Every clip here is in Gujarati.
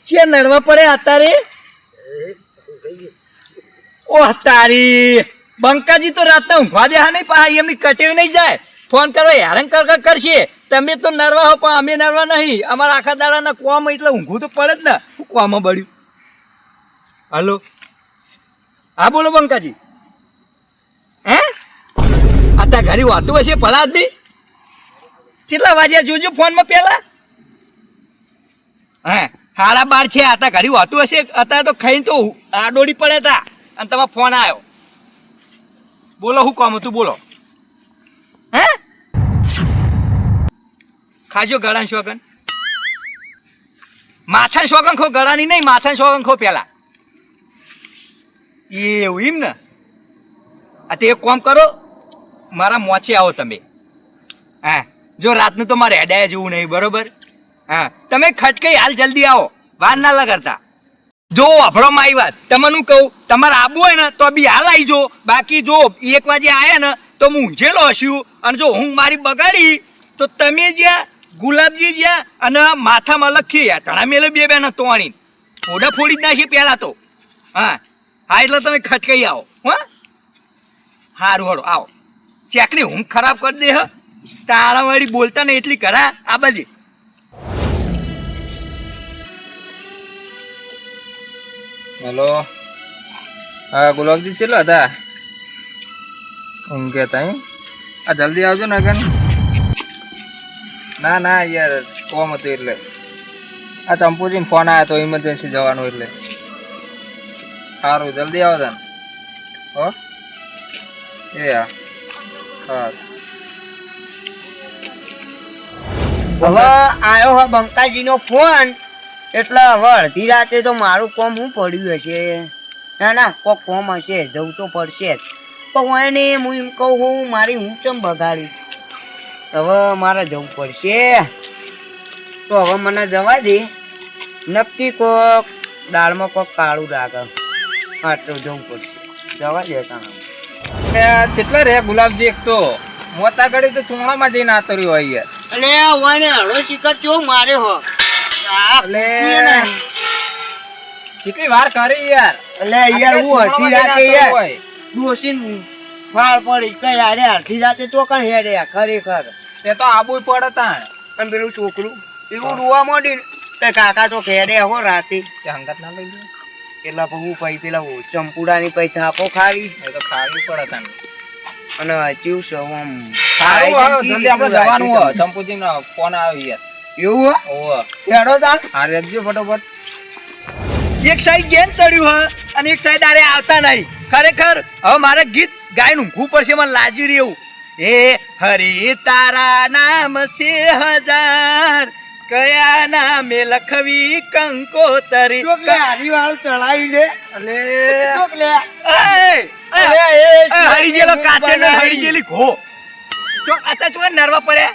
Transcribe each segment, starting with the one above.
કે નડવા પડે અત્યારે ઓહ તારી બંકાજી તો રાતના ઊંઘવા દે હા નહીં પા એમની કટેવી નહીં જાય ફોન કરો હેરાન કરશે તમે તો નરવા હો પણ અમે નરવા નહીં અમારા આખા દાડાના કોમ એટલે ઊંઘું તો પડે જ ને શું કોમાં બળ્યું હલો હા બોલો બંકાજી હે અત્યારે ઘરે વાતું હશે ભલા આદમી કેટલા વાગ્યા જોજો ફોનમાં પેલા હા 12:30 છે અત્યારે ઘરે વાતું હશે અત્યારે તો ખાઈને તો આડોડી પડે તા અને તમારો ફોન આવ્યો બોલો શું કામ હતું બોલો હે ખાજો ગળા શોગન માથા શોગન ખો ગળાની નહીં માથા શોગન ખો પેલા એવું એમ ને આ તે એક કામ કરો મારા મોચે આવો તમે હા જો રાતનું તો મારે હેડાયા જેવું નહીં બરોબર હા તમે ખટકાઈ હાલ જલ્દી આવો વાર ના લગાડતા જો વાપરો મારી વાત તમને કહું તમારે આવવું હોય ને તો બી હાલ આવી જો બાકી જો 1 વાગે આવ્યા ને તો હું ઊંઝેલો હશું અને જો હું મારી બગાડી તો તમે જ્યાં ગુલાબજી જ્યાં અને માથામાં લખી ટણા મેલે બે બેન તોણી ફોડા ફોડી જ નાખીએ પહેલા તો હા હા એટલે તમે ખટકાઈ આવો હા સારું હળો આવો ચેકની ઊંઘ ખરાબ કરી દે હ તારા વાળી બોલતા ને એટલી કરા આ બાજી હેલો હા ગુલાબજી ચેલો હતા ઊંઘે તા આ જલ્દી આવજો ને અગન ના ના યાર કોમ હતું એટલે આ ચંપુજીને ફોન આવ્યો તો ઇમરજન્સી જવાનું એટલે સારું જલ્દી આવો તને હો એ હા હવે આવ્યો હે બંકાજીનો ફોન એટલે હવે અડધી રાતે તો મારું કોમ હું પડ્યું હશે ના ના કોક કોમ હશે જવું તો પડશે જ પણ એને હું એમ કહું હું મારી હું ચમ બગાડી હવે મારે જવું પડશે તો હવે મને જવા દે નક્કી કોક દાળમાં કોક કાળું રાખે હા તો જવું પડશે જવા દે તાણે કેટલા રે ગુલાબજી એક તો મોતા ગળી તો ચૂંણામાં જઈને આતર્યું હોય યાર અને ઓને હળો શિખર ચો મારે હો એટલે કેટલી વાર કરી યાર એટલે યાર હું અડધી રાતે યાર ડોસીન ફાળ પડી કઈ અરે અડધી રાતે તો કઈ હેડે ખરેખર તે તો આબુ પડે તાણ અને પેલું છોકરું એવું રોવા માંડી ને કાકા તો ખેડે હો રાતે તે હંગાત ના લઈ ગયો એટલા હું પૈ પેલા ચંપુડાની પૈ થાપો ખાવી એ તો ખાવી પડે તાણ અને ચીવ છો આમ સારું હાલો જલ્દી આપણે જવાનું હો ચંપુજીનો ફોન આવ્યો યાર એવું ઓહો હેડો તાર હા રેજો ફટોફટ એક સાઈડ ગેમ ચડ્યું હ અને એક સાઈડ આરે આવતા નહીં ખરેખર હવે મારે ગીત ગાઈને ઊંઘવું પડશે મને લાજી રહ્યું એ હરી તારા નામ છે 1000 કયા નામે લખવી કંકોતરી ચોકલે હારી વાળું ચડાવી લે અલે ચોકલે હરી જેલો કાચે ને હરી જેલી ઘો ચો આતા ચો નરવા પડે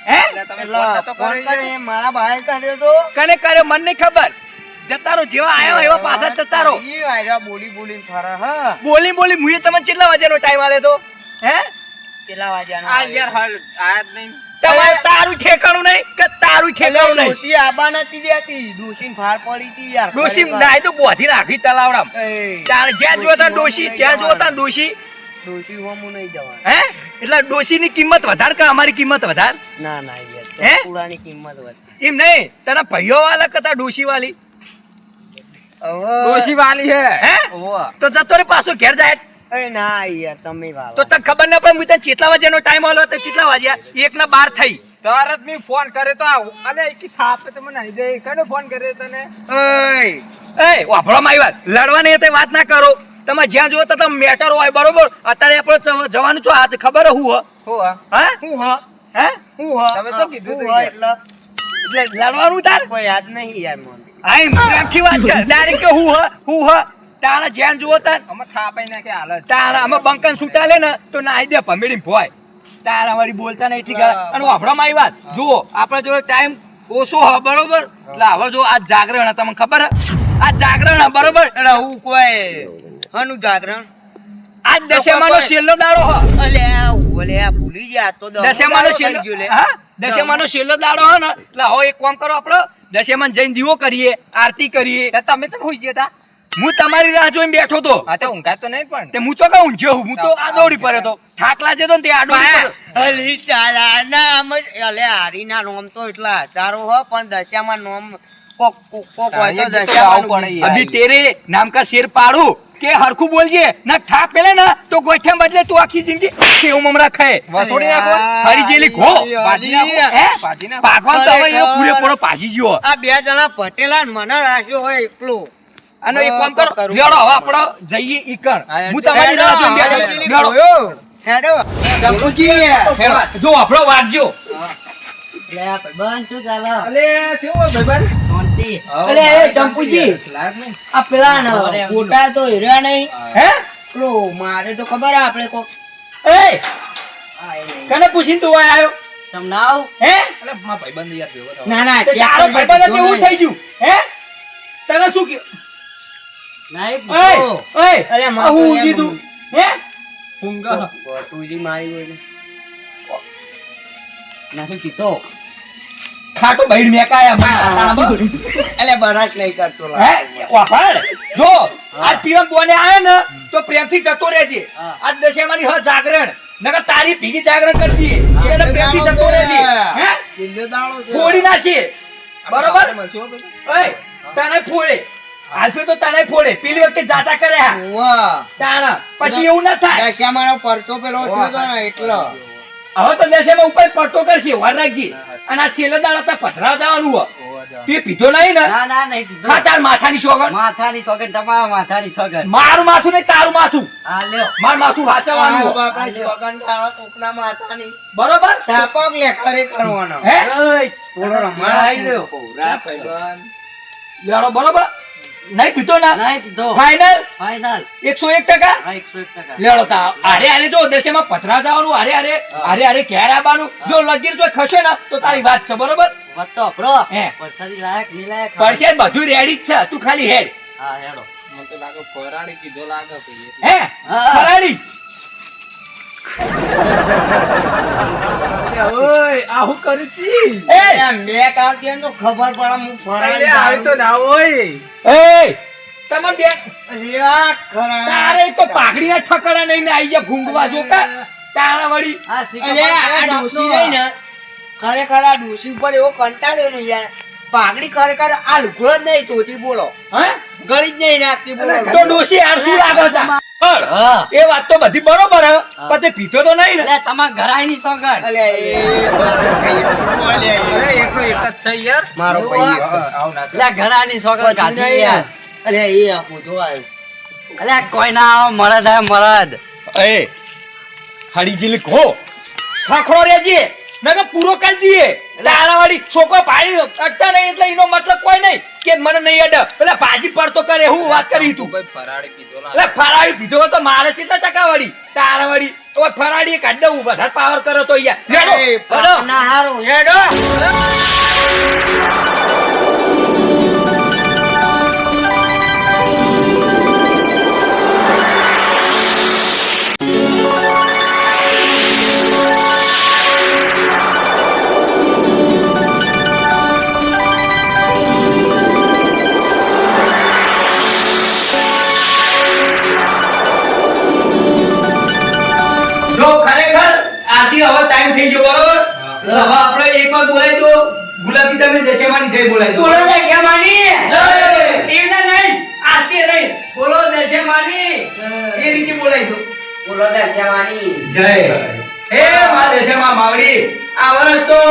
હે તમે ફોન તો ફોન કરે મારા ભાઈ કર્યો તો કને કર્યો મને નહીં ખબર જતારો જેવા આયો એવા પાછા જતારો ઈ આયરા બોલી બોલીને ફરા હા બોલી મુએ તમને કેટલા વાગ્યાનો ટાઈમ આલે તો હે કેટલા વાગ્યાનો આ યાર હાલ આયા જ નહીં તમારે તારું ઠેકાણું નહીં કે તારું ઠેકાણું નહીં ડોસી આબા નથી દેતી ડોસીને ફાળ પડી હતી યાર ડોશી નાય તો બોધી રાખી તલાવડામ તાર જ્યાં જોતા ડોશી જ્યાં જોતા ડોશી ડોસી હોમું નહીં જવાનું હે એટલે ડોશીની કિંમત વધાર કે અમારી કિંમત વધાર ના ના હે? યાર પુરાની કિંમત વધી એમ નહીં તને ભાઈઓ વાળા કતા ડોશી વાળી ડોશી વાલી હે હે ઓહો તો જતો રે પાછો ઘેર જાય અરે ના યાર તમે વાળા તો તને ખબર ના પડે હું તને કેટલા વાગ્યાનો ટાઈમ આલો તો કેટલા વાગ્યા 1:12 થઈ તરત મી ફોન કરે તો આવ અલે કી સાપે તો મને આવી જાય કને ફોન કરે તને એ વાપરો મારી વાત લડવાની તે વાત ના કરો તમે જ્યાં જોતા તમે મેટર હોય બરોબર અત્યારે આપણે જવાનું છો આ ખબર હું હો હા હું હા હે હું હા તમે શું કીધું તું હા યાર? એટલે લડવાનું તાર કોઈ યાદ નહીં યાર મને આઈ પ્રેમથી વાત કર ડાયરેક્ટ કે હું તારા જ્યાં જુઓ તાર અમે થાપાઈ નાખે હાલત તારા અમે બંકન છૂટા લે ને તો નાઈ દે ભમેડી ભોય તારા વાળી બોલતા નહીં એટલી કરે અને વાપરો મારી વાત જુઓ આપણે જો ટાઈમ ઓછો હ બરોબર એટલે હવે જો આ જાગરણ હે, તમને ખબર હે આ જાગરણ હે, બરોબર એટલે હું કોઈ હનું જાગરણ આજ દશેમાનો છેલ્લો દાડો હ અલે ઓલે આ ભૂલી ગયા તો દશેમાનો છેલ્લો હા દશેમાનો છેલ્લો દાડો હ ને એટલે હવે એક કામ કરો આપણે દશેમાં જઈને દીવો કરીએ, આરતી કરીએ. તો તમે ચમ હોઈ ગયા તા? હું તમારી રાહ જોઈને બેઠો તો. હા તો ઊંઘા તો નહીં પણ. તે હું ચોકા ઊંઘ્યો હું તો આડોડી પડ્યો તો. થાક લાગે તો ને તે આડોડી પડ્યો. અલી ચાલા નામ જ અલે હારીના નોમ તો એટલા હજારો હ પણ દશામાં નોમ કોક કોક હોય તો દશામાં અભી તેરે નામ કા શેર પાડું કે હરખું બોલજે ના થાપ પેલે ના તો ગોઠ્યા બદલે તું આખી જિંદગી સેવ મમરા ખાય વસોડી નાખો. હરી જેલી ઘો ભાજી નાખો. હે ભાજી નાખો. પાકવાન તો હવે એનો પૂરેપૂરો ભાજી જ્યો. આ બે જણા પટેલા ને મને રાખ્યો હોય એકલો અને એક કામ કરો લેડો હવે આપણો જઈએ ઈકણ. હા, હું તમારી રાહ જોઈને બેઠો. લેડો. હેડો જંબુજી હેડો. જો આપણો વાગજો. લે ભાઈબંધ શું ચાલે અલે કેવો ભાઈબંધ? શાંતિ અલે એ જંબુજી લાગ નહીં. આ પેલા ને ફોટા તો હીરા નહીં હે પેલો મારે તો ખબર હે આપણે કોક એ કને પૂછીને તું આય આવ્યો સમનાવ હે અલે મારા ભાઈબંધ યાર ભેગો થાવ. ના ના તે તારો ભાઈબંધ હતો એવું થઈ ગયું હે તને શું કીધું નહીં ઓય અલે આ હું ઊંઘી તું હે ઊંઘા. તુજી મારી હોય નાખી કીધો ખાટો બૈડ મેકાયા મને અલે બરાશ નહીં કરતો હે વાફાડ જો આજ પીરમ બોને આવે ને તો પ્રેમથી જતો રહેજે. હા. આજ દશેમાની હ જાગરણ નકર તારી ભીગી જાગરણ કરતી એને પ્રેમથી જતો રહેજે હે છેલ્લો દાડો છે ફોડી નાખી બરોબર મળશો ભાઈ. ઓય તને ફોડે હાલફે તો તને ફોડે પેલી વખતે જાતા કર્યા વાહ તાણા પછી એવું ના થાય. દશામાનો પરચો પેલો થયો તો ને એટલો હવે તો દશેમાં ઉપર પડતો કરશે વાર રાખજે અને આ છેલ્લો દાડો તો પથરા જવાનું હો તે પીધો નહીં ને ના ના નહીં કીધું. ખા તાર માથાની સોગન માથાની સોગંદ તમારા માથાની સોગંદ. મારું માથું નહીં તારું માથું હા લ્યો. મારું માથું વાંચવાનું હો. બાપા સુગંધ ખાવા કોકના માથાની બરોબર તાપક લેખરે કરવાનો હે ઓય, થોડો આવી લ્યો. ભાઈબંધ. લેડો બરોબર નહીં પીતો ના નહીં કીધો. Final final. 101%. હા 101%. લેડો તા આરે આરે જો દશેમાં પથરા જવાનું આરે આરે ક્યારે આવવાનું જો લગીર જો ખસે ને તો તારી વાત છે બરોબર વાત તો અભરો. હે. વરસાદી લાયક નહીં લાયક. પરસે બધું રેડી જ છે તું ખાલી હેડ હા હેડો. મને તો લાગે ફરાળી કીધો લાગે ભાઈ. હે હા. ફરાડી ઓય આ હું કરી તી? એ મેક આવતી હોય ને તો ખબર પડે હું ફરાળી અરે આવી તો ના હોય. એ તમે બે અરે આ ખરા તારે તો પાઘડીના ઠકડા નહીં ને આઈ ગયા ભૂંગવા જોતા તારા વળી હા સિક્કો અરે આ પર ડોસી રહી ને ખરેખર આ ડોસી ઉપર એવો કંટાળ્યો ને યાર પાઘડી ખરેખર આ લુગડો જ નહીં તોતી બોલો હે ગળી જ નહીં નાખતી બોલો તો ડોશી આરસુ લાગે તા પણ હા. એ વાત તો બધી બરોબર હે પણ તે પીધો તો નહીં ને એટલે તમારા ઘરાઈની સોગંદ. અલે એ મારો ભાઈ અરે એકનો એક જ છે યાર. મારો ભાઈ આવ ના એટલે ઘરાની સોગંદ કાઢી યાર. અલે એ આપો જો આવ્યો એટલે કોઈ ના આવે મરદ હે મરદ. એ હડી જીલી કહો સાંખળો રેજે નકર પૂરો કરી દઈએ તારા વાળી છોકરો પાડી અટતા નહીં એટલે એનો મતલબ કોઈ નહીં કે મને નહીં અડ પેલા ભાજી પડતો કરે હું વાત કરી તું ભાઈ ફરાળી કીધો એટલે ફરાળી પીધો હોય તો મારે ચેટલા ટકા વાળી તારા વાળી તો ફરાળી કાઢ દઉં વધારે પાવર કરો તો યાર હેડો, એ હેડો. ના હારું હેડો જો ખરેખર આથી હવે ટાઈમ થઈ ગયો બરોબર તો હવે આપણે એકવાર બોલાવી દો ગુલાબી તમે દશેમાની જય બોલાવી દો બોલો દશામાની એના નહીં આરતી નહીં બોલો દશેમાની એ રીતે બોલાવી દો બોલો દશામાની જય હે મા દશેમા માવડી આ વર્ષ તો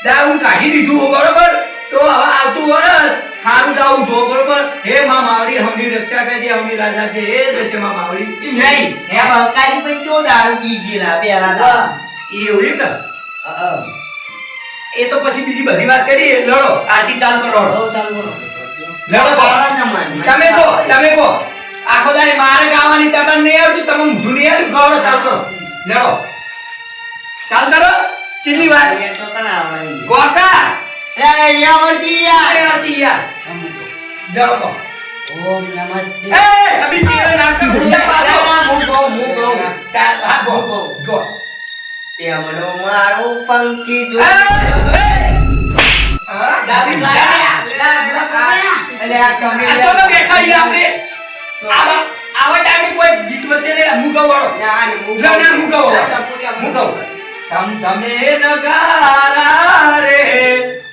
દારૂ કાઢી દીધું બરોબર તો હવે આવતું વર્ષ સારું જાવું જો બરોબર હે મા માવડી હમની રક્ષા કરજે હમની રાજા છે હે દશેમા માવડી નહીં હે બંકાજી પણ કેવો દારૂ પીજીલા પેલા તો એવું એમ ને એ તો પછી બીજી બધી વાત કરીએ લડો આરતી ચાલુ કરો હો ચાલ બોલો. લડો બાળા જમાન. તમે કો આખો દાડે મારે ગાવાની તમને નહીં આવતું તમે ઊંધું નહીં આવ્યું ગોળો ચાલુ કરો લડો ચાલ કરો ચીલી વાત એ તો કણ આવવાની. ગોકા એ અહીંયા વળતી યાર. અરે આરતી યાર લડો કો ઓમ નમઃ શિવાય. એ અભી તેરા નામ કા ગુંડા પાડો હું ગો હા ગો પેમણો મારો પંખી જો હા દાબી એટલે આ તમે આ તો બેઠા છીએ આપણે આવા ટાઈમે કોઈ ગીત વચ્ચે ને મુગાવાળો ના ના મુગાવો તમ તમે નગારા રે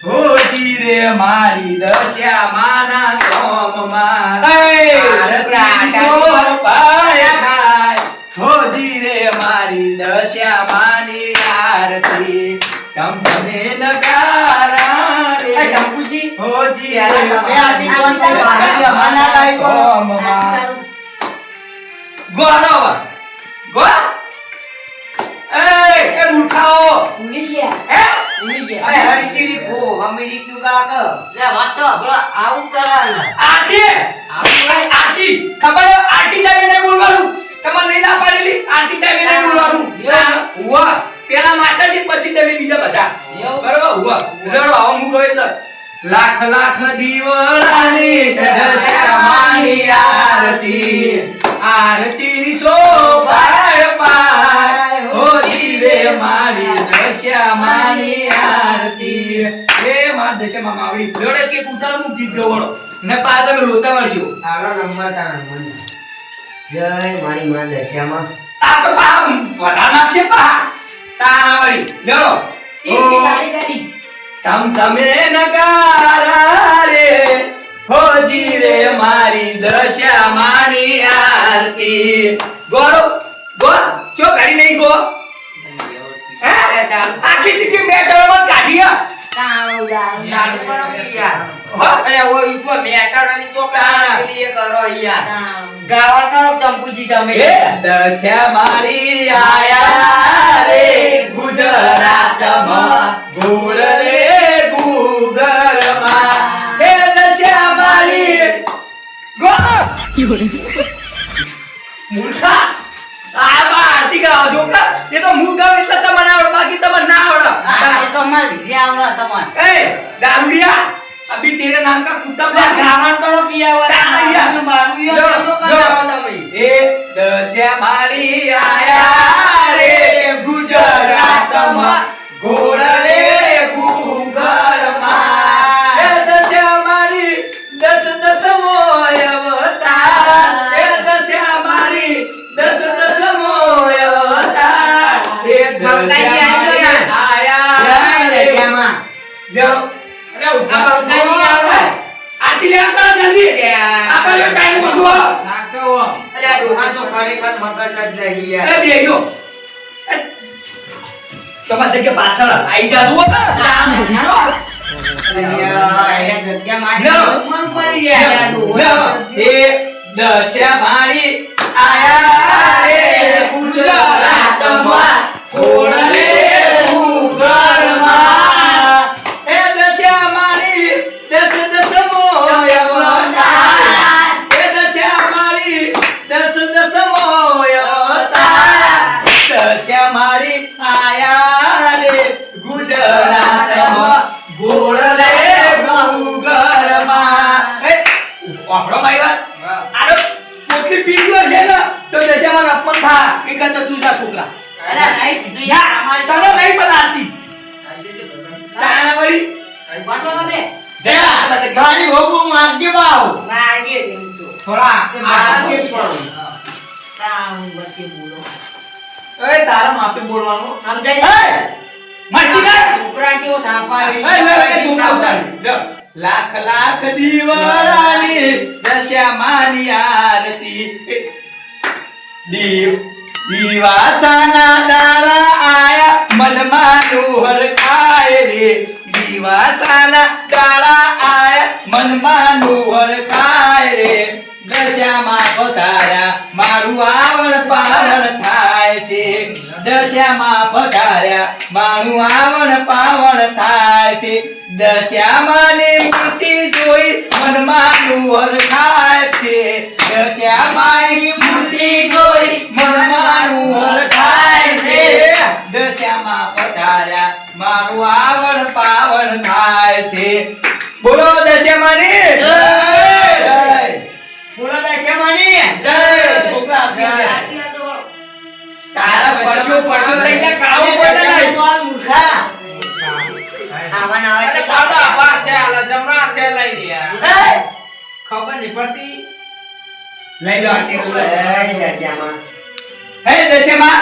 હોજી રે મારી દશા માના કોમમાં આરતી શોભાય થાય હોજી રે મારી દશા માની આરતી તમ તમે નગારા રે શંકુજી હોજી રે તમે આરતી કોણ છે? ભારતીય અમાના ગાય કોણ? કોમમાં ગોનો ગો એ મૂર્ખાઓ હે અરે હરીજીની ભો અમીરીનું કાક આરતી ખબર હે? આરતી ટાઈમે નહીં બોલવાનું તમારે નહીં ના પાડેલી આરતી ટાઈમે નહીં બોલવાનું હુઆ પેલા માતાજી પછી તમે બીજા બધા બરોબર હુઆ લડો આવો મુકો એટલે લાખ લાખ દીવડાની દશામાની આરતી આરતીની શોભાય પાય હોજી રે મારી દશામાની આરતી એ માર દશામાં માવડી લડે કે ઉતાર મુ ગીત ગવડો ને પા તમે લોચા વળશો આલો નંબર તારા મન જય મારી માં દશામાં આ તો પા વડા નાખશે પા તારા વળી લડો તમ તમે નગારા રે હોજી રે મારી દશા માની આરતી ગોળો ગો ચો ગાડી નહીં ગો હે આખી જિંદગી મેટરમાં કાઢીયા ચાલુ કરો કે યાર હા અરે ઓય ઉપર મેટરની તો કાલી કરો યાર ગાવર કરો ચંપુજી તમે એ દશા મારી આયા રે ગુજરાતમાં ગોળ રે ગુગળમાં એ દશા મારી ગો મૂર્ખા આ બા આરતી ગાવ છોકરા એ તો હું ગાવ એટલે તમને આવડે બાકી તમને ના આવડે ए दारूडिया अभी तेरे नाम का कुत्ता ગાવણ કરો કે યાર તાળિયા. મારું યો તો કરાવો તમે ए दशा मारी आया रे गुजरातમાં ઘોડલે ગુગળમાં એ દશા મારી દસ દસમો અવતાર એ દશા મારી દસ દસમો અવતાર એ બંકાજી આવી ગયો યાર. આયા જય રે દશામાં જાઓ અરે ઉઠા આ બંકાજી આવે. આરતી લેવા કરો જલ્દી આપણે ટાઈમ ઓછો નાખો અલે આ ડોહા તો ખરેખર મગજ જ નહીં યાર એ બેજો તમાર જગ્યા પાછળ આવી જાજો અલે યાર, એને જગ્યા માટે લ્યો. મન પડી ગયા યાર ડોહા. એ દશા મારી આયા રે ગુજરાતમાં ઘોડલે ગુગળમાં એ દશા મારી દસ દસમો અવતાર એ દશા મારી દસ દસમો અવતાર દશા મારી આયા રે ગુજરાતમાં ઘોડલે ગુગળમાં એ આપણો મારી વાત આનો પોટલી પીજો છે ને તો દશામાં અપમાન થા કે કરતા તું જા છોકરા ના તને નહીં પડાતી તાના વળી ગાડી હોગો મારજે બાવ મારજે એમ તો થોડા મારજે પણ એ તારા માપે બોલવાનું સમજાય એ મરજી ના છોકરા કેવો થાપા એ છોકરા ઉતારી લાખ લાખ દીવારાની દશા માની આરતી દીવાસાના દાડા આયા મનમાં નોહર ખાય રે દીવાસાના દાડા આયા મનમાં નોહર ખાય રે દશામાં પધાર્યા મારું આવણ પાવણ થાય છે દશામાં પધાર્યા મારું આવણ પાવણ થાય છે દશામાની મૂર્તિ જોઈ મનમાં નોહર ખાય છે દશામાની મૂર્તિ જોઈ મનમાં નોહર ખાય છે દશામાં પધાર્યા મારું આવણ પાવણ થાય છે બોલો દશામાની જય બોલો દશામાની જય છોકરા તારા પરસો પરસો લઈને કાળો દશામાની પડે તો આ મૂર્ખા આવા ના આવે પાડો આપા છે આ ખબર નહીં પડતી લઈ લો આરતી લઈ લો. એ દશામાં. હે દશેમાં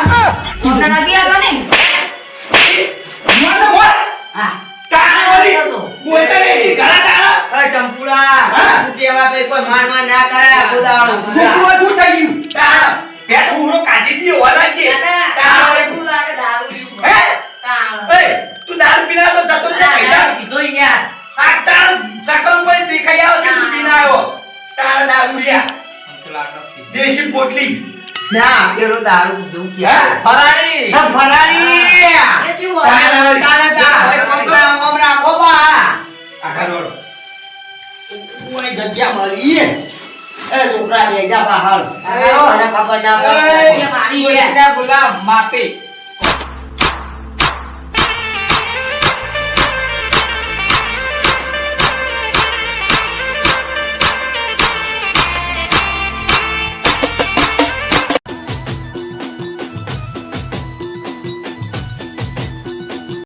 તમને નથી આવતો ને? મોને મોર હા. તાણા વાળી બોલતા નહીં ઘણા તાણા એ ચંપુડા, હા. તું કહેવા ભાઈ કોઈ માર માર ના કરે, ખુદાવાળું, ખુદા. બધું થઈ ગયું તાણા પેટ ઉરો કાઢી દીયો વાળા છે તાણા વાળી દારૂ લાગે, દારૂ પીવું. હે તાણ. એ તું દારૂ પીના તો જતો જ અલા, પૈસા દારૂ પીધો યાર. આ તાણ સકલ પર દેખાઈ આવો કે તું પીના આવ્યો તાણ દારૂડિયા દેશી બોટલી ના, પેલો દારૂ પીધું કે. હે ફરાળી હા, ફરાળી. એ કેવું હોય? તાણા, તાણા, તાણા. હમણાં, હમણાં, ખોબા. આગળ વળો કોઈ જગ્યા મળી. એ છોકરા બેજા બહાર. એને ખબર ના પડે. એ મારી યાર. ગુલાબ માપે